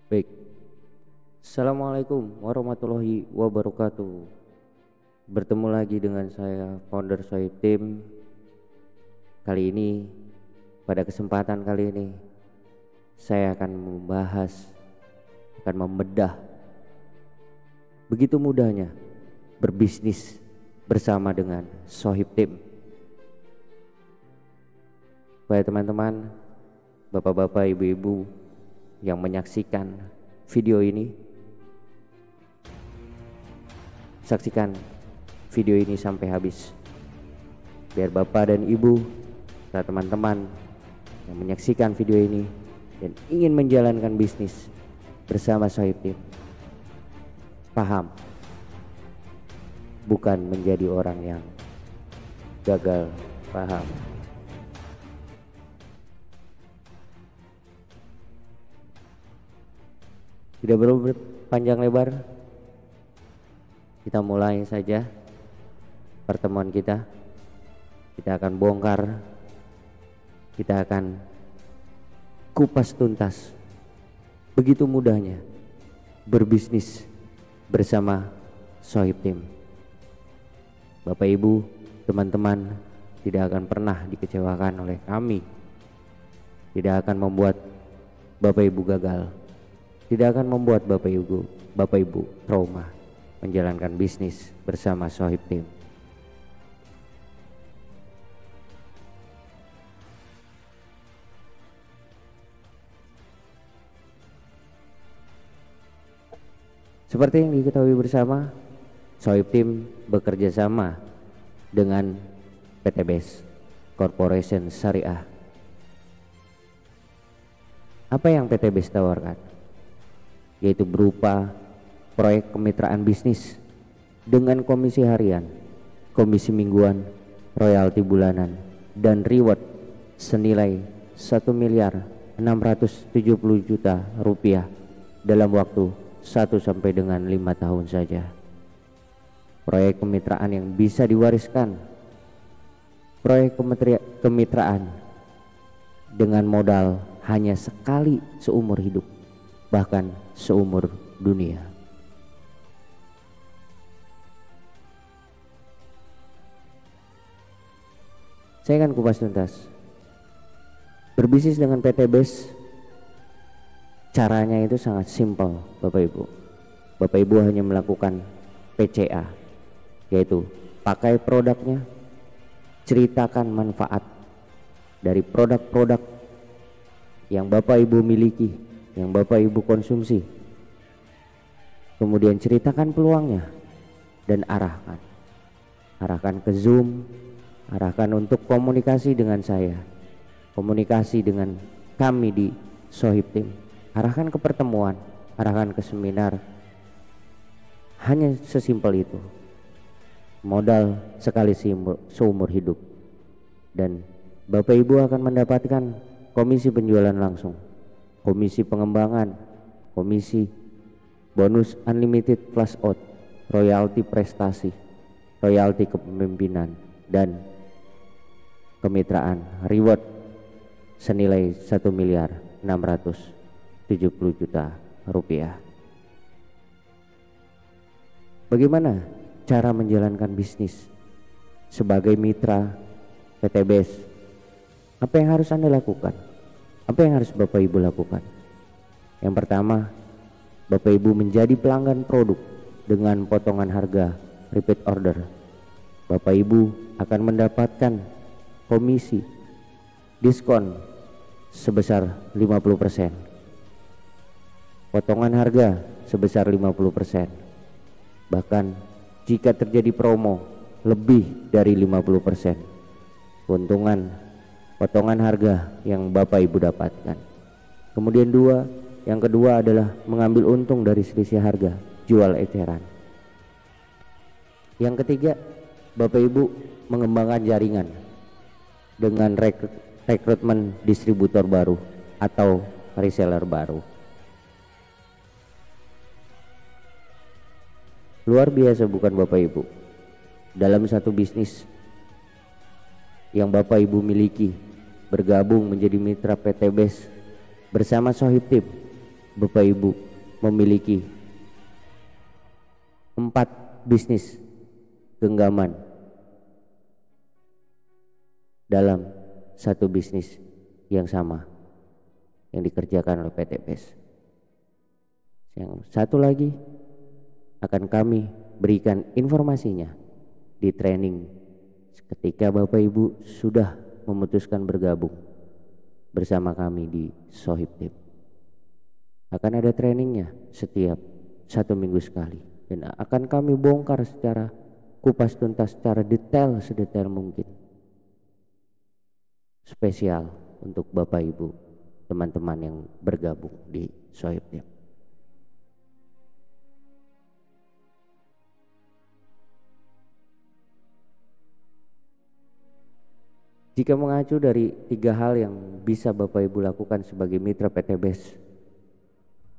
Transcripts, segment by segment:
Baik, Assalamualaikum warahmatullahi wabarakatuh. Bertemu lagi dengan saya, founder Sohib Team. Kali ini, pada kesempatan kali ini, saya akan membedah begitu mudahnya berbisnis bersama dengan Sohib Team. Baik teman-teman, bapak-bapak, ibu-ibu yang menyaksikan video ini, saksikan video ini sampai habis biar bapak dan ibu serta teman-teman yang menyaksikan video ini dan ingin menjalankan bisnis bersama Sohib Team paham, bukan menjadi orang yang gagal paham. Tidak perlu berpanjang lebar, kita mulai saja pertemuan kita. Kita akan bongkar, kita akan kupas tuntas begitu mudahnya berbisnis bersama Sohib Team. Bapak Ibu, teman-teman tidak akan pernah dikecewakan oleh kami, tidak akan membuat Bapak Ibu gagal, tidak akan membuat Bapak Ibu trauma menjalankan bisnis bersama Sohib Team. Seperti yang diketahui bersama, Sohib Team bekerja sama dengan PT BES Corporation Syariah. Apa yang PT BES tawarkan? Yaitu berupa proyek kemitraan bisnis dengan komisi harian, komisi mingguan, royalti bulanan, dan reward senilai 1.670.000.000 rupiah dalam waktu 1 sampai dengan 5 tahun saja. Proyek kemitraan yang bisa diwariskan, proyek kemitraan dengan modal hanya sekali seumur hidup, bahkan seumur dunia. Saya akan kupas tuntas. Berbisnis dengan PT BES, caranya itu sangat simpel, Bapak Ibu. Bapak Ibu hanya melakukan PCA, yaitu pakai produknya, ceritakan manfaat dari produk-produk yang Bapak Ibu miliki, yang Bapak Ibu konsumsi, kemudian ceritakan peluangnya dan arahkan ke Zoom, arahkan untuk komunikasi dengan saya, komunikasi dengan kami di Sohib Team, arahkan ke pertemuan, arahkan ke seminar. Hanya sesimpel itu. Modal sekali seumur hidup, dan Bapak Ibu akan mendapatkan komisi penjualan langsung, komisi pengembangan, komisi bonus unlimited flash out, royalti prestasi, royalti kepemimpinan, dan kemitraan reward senilai 1.670.000.000 rupiah. Bagaimana cara menjalankan bisnis sebagai mitra PT BES? Apa yang harus Anda lakukan? Apa yang harus Bapak Ibu lakukan? Yang pertama, Bapak Ibu menjadi pelanggan produk dengan potongan harga repeat order. Bapak Ibu akan mendapatkan komisi diskon sebesar 50%, potongan harga sebesar 50%, bahkan jika terjadi promo lebih dari 50%, keuntungan potongan harga yang Bapak Ibu dapatkan. Kemudian yang kedua adalah mengambil untung dari selisih harga jual eceran. Yang ketiga, Bapak Ibu mengembangkan jaringan dengan rekrutmen distributor baru atau reseller baru. Luar biasa bukan Bapak Ibu? Dalam satu bisnis yang Bapak Ibu miliki, bergabung menjadi mitra PT BES bersama Sohib Team, Bapak Ibu memiliki 4 bisnis genggaman dalam satu bisnis yang sama yang dikerjakan oleh PT BES. Yang satu lagi akan kami berikan informasinya di training ketika Bapak Ibu sudah memutuskan bergabung bersama kami di Sohib Team. Akan ada trainingnya setiap 1 minggu sekali, dan akan kami bongkar secara kupas tuntas, secara detail, sedetail mungkin, spesial untuk Bapak Ibu teman-teman yang bergabung di Sohib Team. Jika mengacu dari 3 hal yang bisa Bapak Ibu lakukan sebagai mitra PT BES,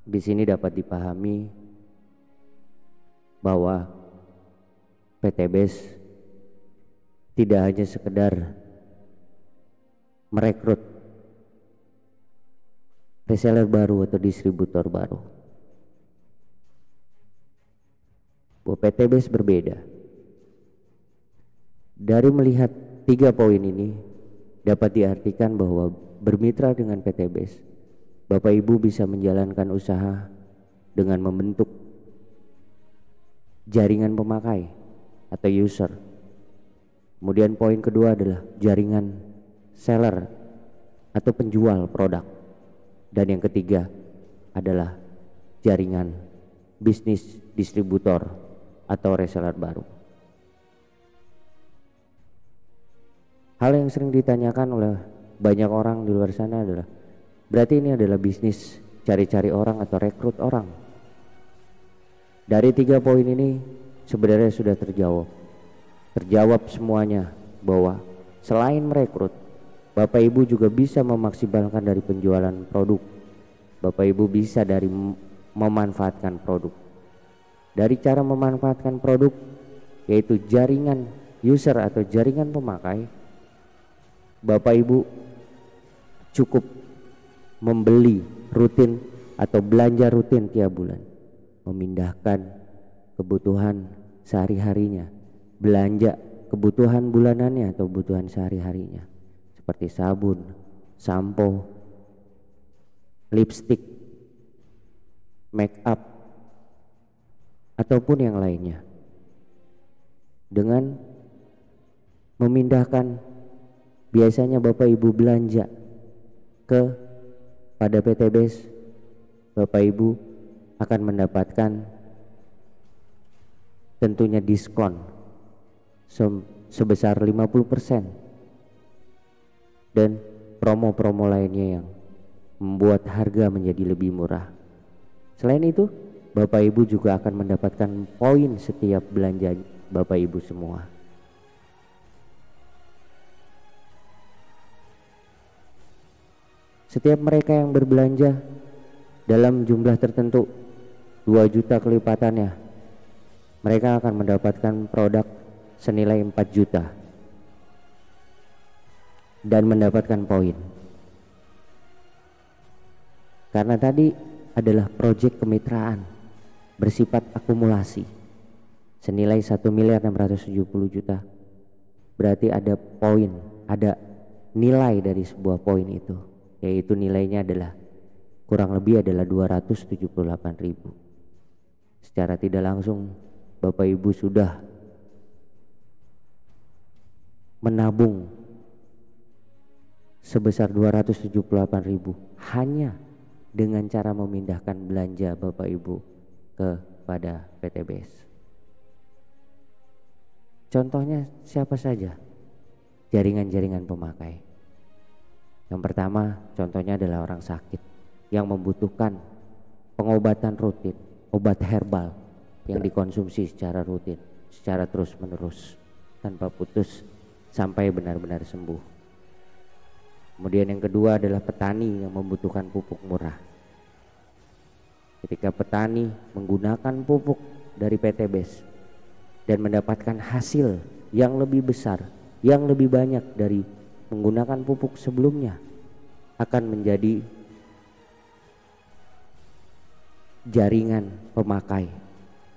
di sini dapat dipahami bahwa PT BES tidak hanya sekedar merekrut reseller baru atau distributor baru. Bahwa PT BES berbeda. Dari melihat 3 poin ini dapat diartikan bahwa bermitra dengan PT BES, Bapak Ibu bisa menjalankan usaha dengan membentuk jaringan pemakai atau user. Kemudian poin kedua adalah jaringan seller atau penjual produk. Dan yang ketiga adalah jaringan bisnis distributor atau reseller baru. Hal yang sering ditanyakan oleh banyak orang di luar sana adalah, berarti ini adalah bisnis cari-cari orang atau rekrut orang? Dari 3 poin ini sebenarnya sudah terjawab semuanya, bahwa selain merekrut, Bapak Ibu juga bisa memaksimalkan dari penjualan produk. Bapak Ibu bisa dari memanfaatkan produk. Dari cara memanfaatkan produk, yaitu jaringan user atau jaringan pemakai, Bapak Ibu cukup membeli rutin atau belanja rutin tiap bulan, memindahkan kebutuhan sehari-harinya, belanja kebutuhan bulanannya atau kebutuhan sehari-harinya seperti sabun, sampo, lipstick, make up, ataupun yang lainnya, dengan memindahkan. Biasanya Bapak Ibu belanja pada PT BES, Bapak Ibu akan mendapatkan tentunya diskon sebesar 50% dan promo-promo lainnya yang membuat harga menjadi lebih murah. Selain itu, Bapak Ibu juga akan mendapatkan poin setiap belanja Bapak Ibu semua. Setiap mereka yang berbelanja dalam jumlah tertentu 2 juta kelipatannya, mereka akan mendapatkan produk senilai 4 juta dan mendapatkan poin. Karena tadi adalah proyek kemitraan bersifat akumulasi senilai 1.670.000.000, berarti ada poin, ada nilai dari sebuah poin itu, yaitu nilainya adalah kurang lebih adalah 278.000. Secara tidak langsung Bapak Ibu sudah menabung sebesar 278.000 hanya dengan cara memindahkan belanja Bapak Ibu kepada PT BES. Contohnya siapa saja? Jaringan-jaringan pemakai. Yang pertama contohnya adalah orang sakit yang membutuhkan pengobatan rutin, obat herbal yang dikonsumsi secara rutin, secara terus menerus tanpa putus sampai benar-benar sembuh. Kemudian yang kedua adalah petani yang membutuhkan pupuk murah. Ketika petani menggunakan pupuk dari PT BES dan mendapatkan hasil yang lebih besar, yang lebih banyak dari menggunakan pupuk sebelumnya, akan menjadi jaringan pemakai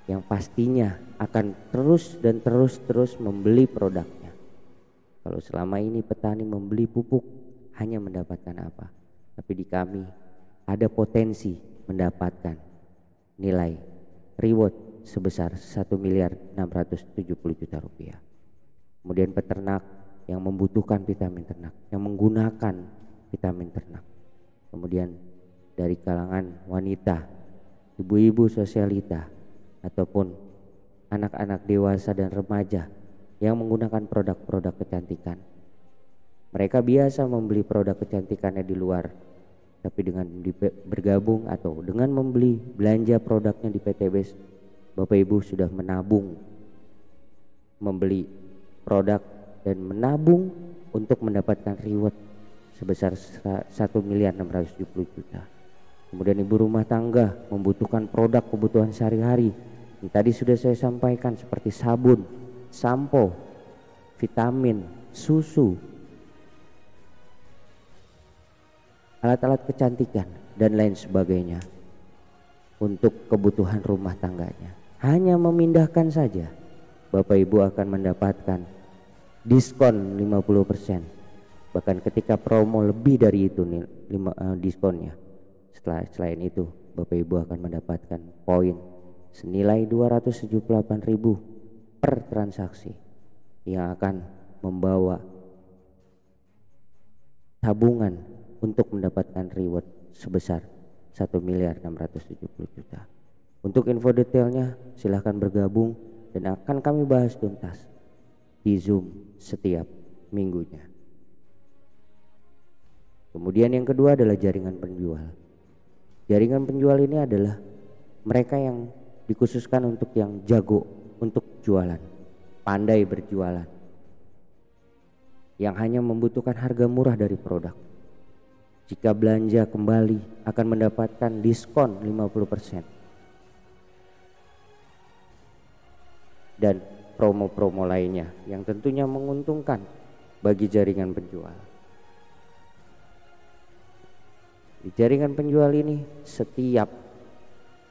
yang pastinya akan terus dan terus membeli produknya. Kalau selama ini petani membeli pupuk hanya mendapatkan apa? Tapi di kami ada potensi mendapatkan nilai reward sebesar 1.670.000.000 rupiah. Kemudian peternak yang membutuhkan vitamin ternak, yang menggunakan vitamin ternak. Kemudian dari kalangan wanita, ibu-ibu sosialita, ataupun anak-anak dewasa dan remaja yang menggunakan produk-produk kecantikan. Mereka biasa membeli produk kecantikannya di luar, tapi dengan bergabung atau dengan membeli belanja produknya di PTBes, Bapak Ibu sudah menabung membeli produk dan menabung untuk mendapatkan reward sebesar 1.670.000.000. Kemudian ibu rumah tangga membutuhkan produk kebutuhan sehari-hari yang tadi sudah saya sampaikan seperti sabun, sampo, vitamin, susu, alat-alat kecantikan dan lain sebagainya untuk kebutuhan rumah tangganya. Hanya memindahkan saja Bapak Ibu akan mendapatkan diskon 50%. Bahkan ketika promo lebih dari itu diskonnya. Selain itu Bapak Ibu akan mendapatkan poin senilai 278.000 per transaksi yang akan membawa tabungan untuk mendapatkan reward sebesar 1.670.000.000. Untuk info detailnya silahkan bergabung dan akan kami bahas tuntas di Zoom setiap minggunya. Kemudian yang kedua adalah jaringan penjual. Jaringan penjual ini adalah mereka yang dikhususkan untuk yang jago untuk jualan, pandai berjualan, yang hanya membutuhkan harga murah dari produk. Jika belanja kembali akan mendapatkan diskon 50% dan promo-promo lainnya yang tentunya menguntungkan bagi jaringan penjual. Di jaringan penjual ini setiap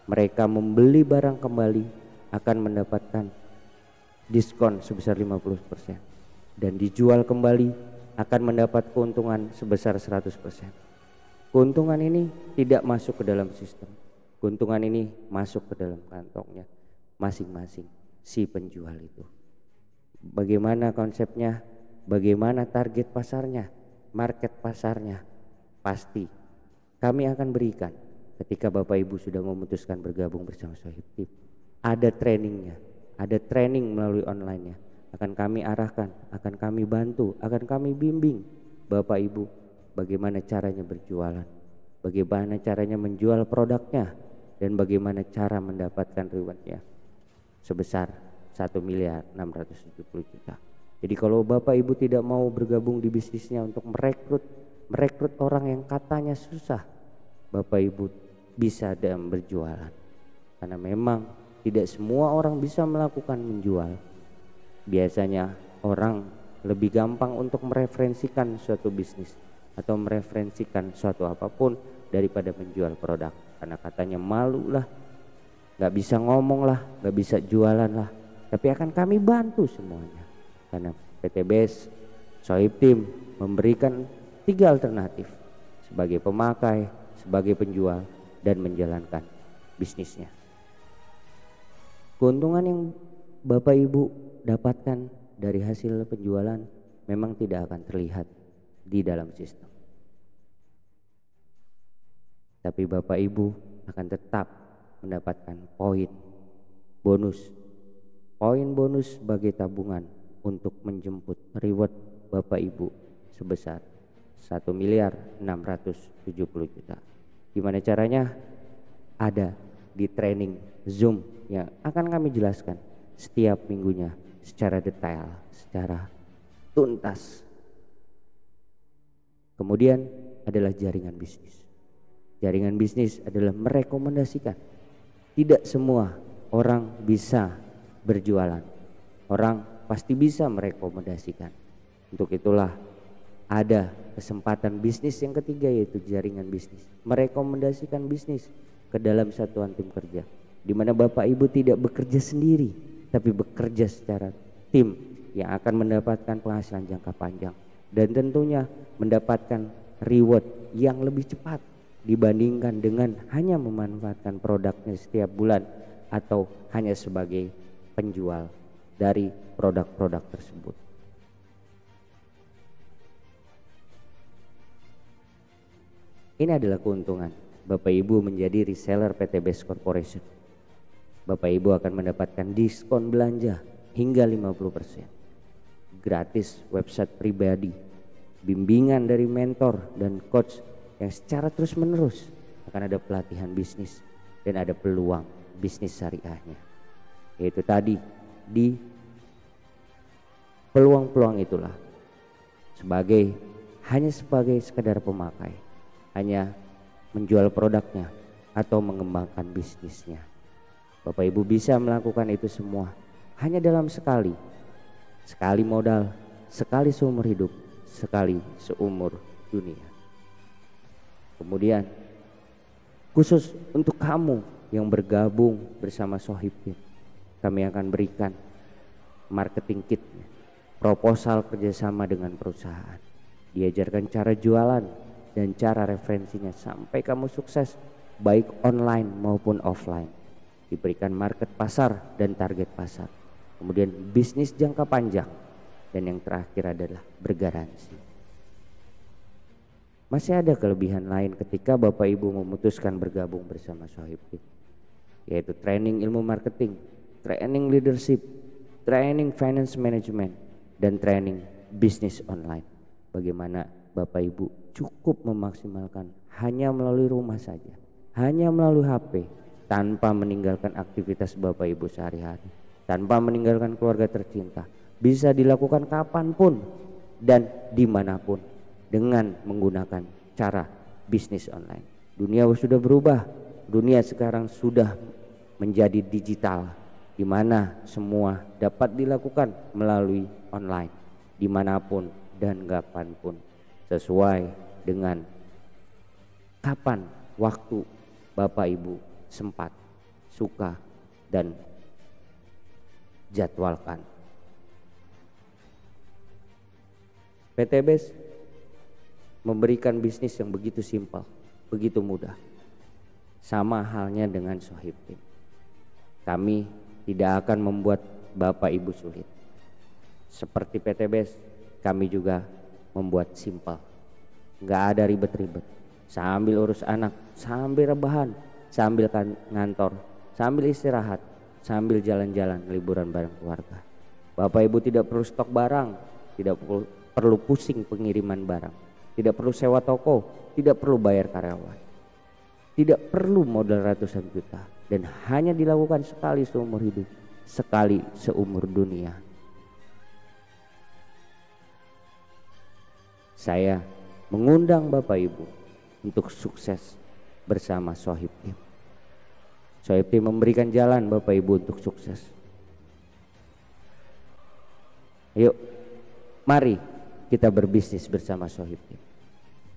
mereka membeli barang kembali akan mendapatkan diskon sebesar 50% dan dijual kembali akan mendapat keuntungan sebesar 100%. Keuntungan ini tidak masuk ke dalam sistem. Keuntungan ini masuk ke dalam kantongnya masing-masing si penjual itu. Bagaimana konsepnya? Bagaimana target pasarnya? Market pasarnya? Pasti kami akan berikan ketika Bapak Ibu sudah memutuskan bergabung bersama Sohib Team. Ada trainingnya, ada training melalui online-nya. Akan kami arahkan, akan kami bantu, akan kami bimbing Bapak Ibu bagaimana caranya berjualan, bagaimana caranya menjual produknya, dan bagaimana cara mendapatkan rewardnya sebesar 1.670.000.000. Jadi kalau Bapak Ibu tidak mau bergabung di bisnisnya untuk merekrut orang yang katanya susah, Bapak Ibu bisa dalam berjualan. Karena memang tidak semua orang bisa melakukan menjual. Biasanya orang lebih gampang untuk mereferensikan suatu bisnis atau mereferensikan suatu apapun daripada menjual produk. Karena katanya malu lah, gak bisa ngomong lah, gak bisa jualan lah. Tapi akan kami bantu semuanya. Karena PTBes Sohib Team memberikan 3 alternatif sebagai pemakai, sebagai penjual, dan menjalankan bisnisnya. Keuntungan yang Bapak Ibu dapatkan dari hasil penjualan memang tidak akan terlihat di dalam sistem. Tapi Bapak Ibu akan tetap mendapatkan poin bonus sebagai tabungan untuk menjemput reward Bapak Ibu sebesar 1.670.000.000. Gimana caranya? Ada di training Zoom yang akan kami jelaskan setiap minggunya secara detail, secara tuntas. Kemudian adalah jaringan bisnis. Jaringan bisnis adalah merekomendasikan. Tidak semua orang bisa berjualan. Orang pasti bisa merekomendasikan. Untuk itulah ada kesempatan bisnis yang ketiga, yaitu jaringan bisnis. Merekomendasikan bisnis ke dalam satuan tim kerja, di mana Bapak Ibu tidak bekerja sendiri, tapi bekerja secara tim yang akan mendapatkan penghasilan jangka panjang dan tentunya mendapatkan reward yang lebih cepat dibandingkan dengan hanya memanfaatkan produknya setiap bulan atau hanya sebagai penjual dari produk-produk tersebut. Ini adalah keuntungan Bapak Ibu menjadi reseller PT Best Corporation. Bapak Ibu akan mendapatkan diskon belanja hingga 50%, gratis website pribadi, bimbingan dari mentor dan coach yang secara terus menerus, akan ada pelatihan bisnis dan ada peluang bisnis syariahnya. Yaitu tadi di peluang-peluang itulah hanya sebagai sekadar pemakai, hanya menjual produknya atau mengembangkan bisnisnya. Bapak Ibu bisa melakukan itu semua hanya dalam sekali modal, sekali seumur hidup, sekali seumur dunia. Kemudian khusus untuk kamu yang bergabung bersama Sohibtim, kami akan berikan marketing kitnya, proposal kerjasama dengan perusahaan, diajarkan cara jualan dan cara referensinya sampai kamu sukses baik online maupun offline. Diberikan market pasar dan target pasar, kemudian bisnis jangka panjang, dan yang terakhir adalah bergaransi. Masih ada kelebihan lain ketika Bapak Ibu memutuskan bergabung bersama Sohibtim, yaitu training ilmu marketing, training leadership, training finance management, dan training bisnis online. Bagaimana Bapak Ibu cukup memaksimalkan hanya melalui rumah saja, hanya melalui HP, tanpa meninggalkan aktivitas Bapak Ibu sehari-hari, tanpa meninggalkan keluarga tercinta, bisa dilakukan kapanpun dan dimanapun dengan menggunakan cara bisnis online. Dunia sudah berubah, dunia sekarang sudah menjadi digital, di mana semua dapat dilakukan melalui online, dimanapun dan kapanpun, sesuai dengan kapan waktu Bapak Ibu sempat, suka, dan jadwalkan. PT Best memberikan bisnis yang begitu simpel, begitu mudah. Sama halnya dengan Sohibtim. Kami tidak akan membuat Bapak Ibu sulit. Seperti PT Best, kami juga membuat simpel. Gak ada ribet-ribet. Sambil urus anak, sambil rebahan, sambil ngantor, sambil istirahat, sambil jalan-jalan liburan bareng keluarga. Bapak Ibu tidak perlu stok barang, tidak perlu pusing pengiriman barang, tidak perlu sewa toko, tidak perlu bayar karyawan, tidak perlu modal ratusan juta, dan hanya dilakukan sekali seumur hidup, sekali seumur dunia. Saya mengundang Bapak Ibu untuk sukses bersama Sohibtim. Sohibtim memberikan jalan Bapak Ibu untuk sukses. Yuk, mari kita berbisnis bersama Sohibtim.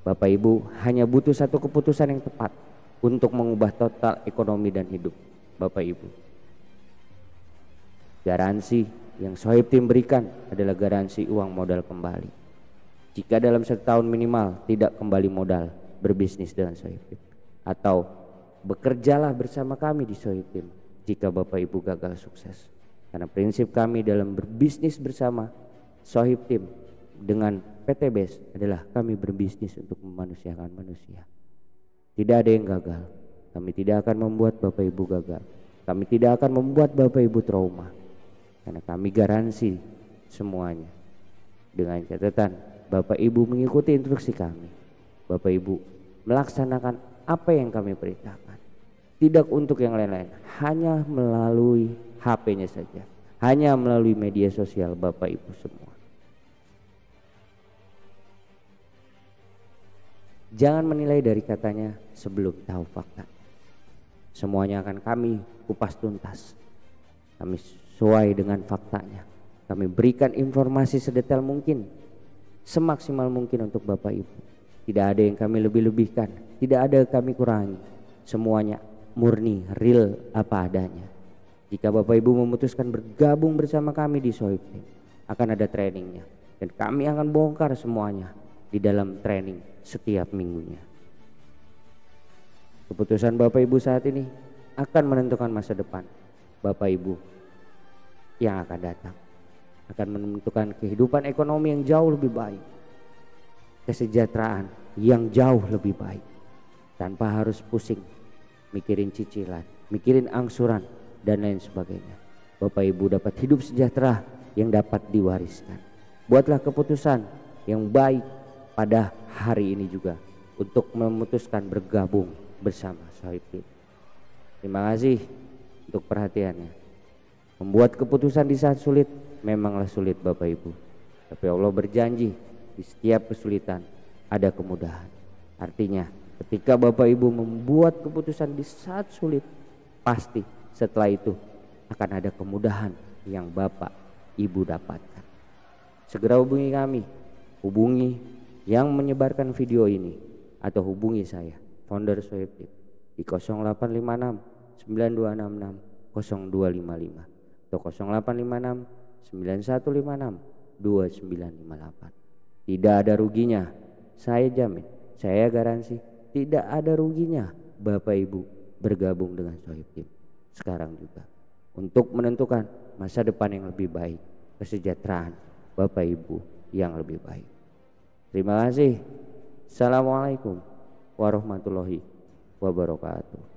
Bapak Ibu hanya butuh satu keputusan yang tepat untuk mengubah total ekonomi dan hidup Bapak Ibu. Garansi yang Sohibtim berikan adalah garansi uang modal kembali. Jika dalam 1 tahun minimal tidak kembali modal berbisnis dengan Sohibtim, atau bekerjalah bersama kami di Sohibtim jika Bapak Ibu gagal sukses. Karena prinsip kami dalam berbisnis bersama Sohibtim dengan PT Best adalah kami berbisnis untuk memanusiakan manusia. Tidak ada yang gagal. Kami tidak akan membuat Bapak Ibu gagal. Kami tidak akan membuat Bapak Ibu trauma. Karena kami garansi semuanya. Dengan catatan Bapak Ibu mengikuti instruksi kami. Bapak Ibu melaksanakan apa yang kami perintahkan. Tidak untuk yang lain-lain. Hanya melalui HP-nya saja. Hanya melalui media sosial Bapak Ibu semua. Jangan menilai dari katanya sebelum tahu fakta. Semuanya akan kami kupas tuntas. Kami sesuai dengan faktanya. Kami berikan informasi sedetail mungkin, semaksimal mungkin untuk Bapak Ibu. Tidak ada yang kami lebih-lebihkan, tidak ada yang kami kurangi. Semuanya murni, real apa adanya. Jika Bapak Ibu memutuskan bergabung bersama kami di Sohib Team, akan ada trainingnya dan kami akan bongkar semuanya di dalam training setiap minggunya. Keputusan Bapak Ibu saat ini akan menentukan masa depan Bapak Ibu yang akan datang, akan menentukan kehidupan ekonomi yang jauh lebih baik, kesejahteraan yang jauh lebih baik, tanpa harus pusing mikirin cicilan, mikirin angsuran dan lain sebagainya. Bapak Ibu dapat hidup sejahtera yang dapat diwariskan. Buatlah keputusan yang baik pada hari ini juga untuk memutuskan bergabung bersama Sohib Team. Terima kasih untuk perhatiannya. Membuat keputusan di saat sulit memanglah sulit Bapak Ibu, tapi Allah berjanji di setiap kesulitan ada kemudahan. Artinya ketika Bapak Ibu membuat keputusan di saat sulit, pasti setelah itu akan ada kemudahan yang Bapak Ibu dapatkan. Segera hubungi kami, hubungi yang menyebarkan video ini, atau hubungi saya, founder Sohib Team, di 0856 9266 0255 atau 0856 9156 2958. Tidak ada ruginya, saya jamin, saya garansi tidak ada ruginya Bapak Ibu bergabung dengan Sohib Team sekarang juga untuk menentukan masa depan yang lebih baik, kesejahteraan Bapak Ibu yang lebih baik. Terima kasih. Assalamualaikum warahmatullahi wabarakatuh.